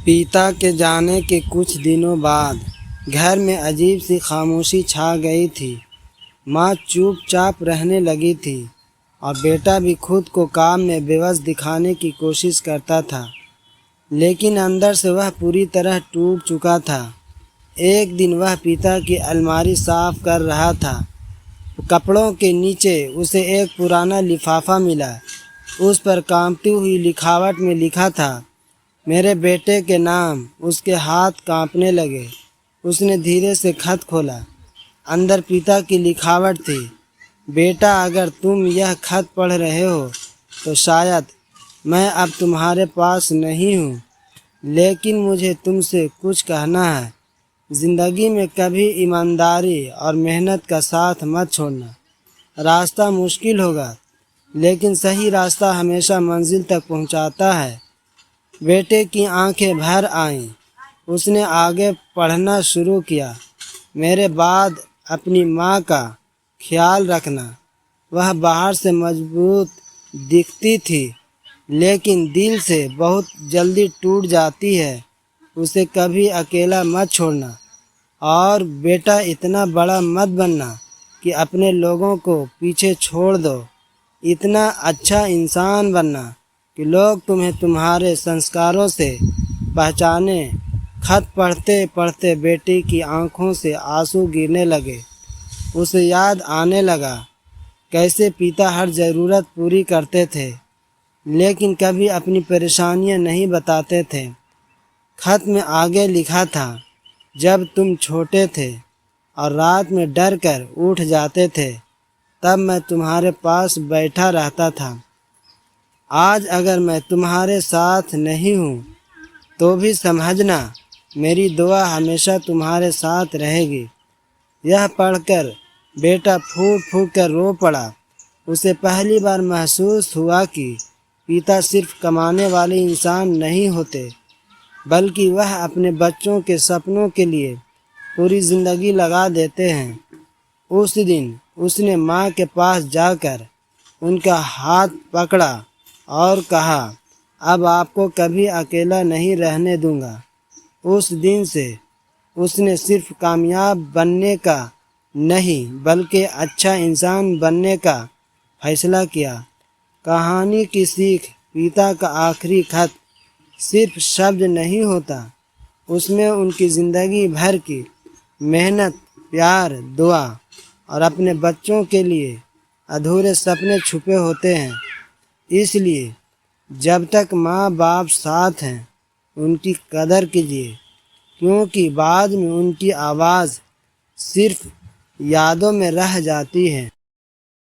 پیتا کے جانے کے کچھ دنوں بعد گھر میں عجیب سی خاموشی چھا گئی تھی۔ ماں چوپ چاپ رہنے لگی تھی اور بیٹا بھی خود کو کام میں بے بس دکھانے کی کوشش کرتا تھا، لیکن اندر سے وہ پوری طرح ٹوٹ چکا تھا۔ ایک دن وہ پیتا کی الماری صاف کر رہا تھا۔ کپڑوں کے نیچے اسے ایک پرانا لفافہ ملا۔ اس پر کانپتی ہوئی لکھاوٹ میں لکھا تھا، میرے بیٹے کے نام۔ اس کے ہاتھ کانپنے لگے۔ اس نے دھیرے سے خط کھولا۔ اندر پیتا کی لکھاوٹ تھی، بیٹا اگر تم یہ خط پڑھ رہے ہو تو شاید میں اب تمہارے پاس نہیں ہوں، لیکن مجھے تم سے کچھ کہنا ہے۔ زندگی میں کبھی ایمانداری اور محنت کا ساتھ مت چھوڑنا۔ راستہ مشکل ہوگا، لیکن صحیح راستہ ہمیشہ منزل تک پہنچاتا ہے۔ بیٹے کی آنکھیں بھر آئیں۔ اس نے آگے پڑھنا شروع کیا، میرے بعد اپنی ماں کا خیال رکھنا۔ وہ باہر سے مضبوط دکھتی تھی، لیکن دل سے بہت جلدی ٹوٹ جاتی ہے۔ اسے کبھی اکیلا مت چھوڑنا، اور بیٹا اتنا بڑا مت بننا کہ اپنے لوگوں کو پیچھے چھوڑ دو۔ اتنا اچھا انسان بننا کہ لوگ تمہیں تمہارے سنسکاروں سے پہچانیں۔ خط پڑھتے پڑھتے بیٹی کی آنکھوں سے آنسو گرنے لگے۔ اسے یاد آنے لگا کیسے پیتا ہر ضرورت پوری کرتے تھے، لیکن کبھی اپنی پریشانیاں نہیں بتاتے تھے۔ خط میں آگے لکھا تھا، جب تم چھوٹے تھے اور رات میں ڈر کر اٹھ جاتے تھے، تب میں تمہارے پاس بیٹھا رہتا تھا۔ آج اگر میں تمہارے ساتھ نہیں ہوں تو بھی سمجھنا میری دعا ہمیشہ تمہارے ساتھ رہے گی۔ یہ پڑھ کر بیٹا پھوٹ پھوٹ کر رو پڑا۔ اسے پہلی بار محسوس ہوا کہ پیتا صرف کمانے والے انسان نہیں ہوتے، بلکہ وہ اپنے بچوں کے سپنوں کے لیے پوری زندگی لگا دیتے ہیں۔ اس دن اس نے ماں کے پاس جا کر ان کا ہاتھ پکڑا اور کہا، اب آپ کو کبھی اکیلا نہیں رہنے دوں گا۔ اس دن سے اس نے صرف کامیاب بننے کا نہیں بلکہ اچھا انسان بننے کا فیصلہ کیا۔ کہانی کی سیکھ، پیتا کا آخری خط صرف شبد نہیں ہوتا، اس میں ان کی زندگی بھر کی محنت، پیار، دعا اور اپنے بچوں کے لیے ادھورے سپنے چھپے ہوتے ہیں۔ اس لیے جب تک ماں باپ ساتھ ہیں ان کی قدر کیجیے، کیونکہ بعد میں ان کی آواز صرف یادوں میں رہ جاتی ہے۔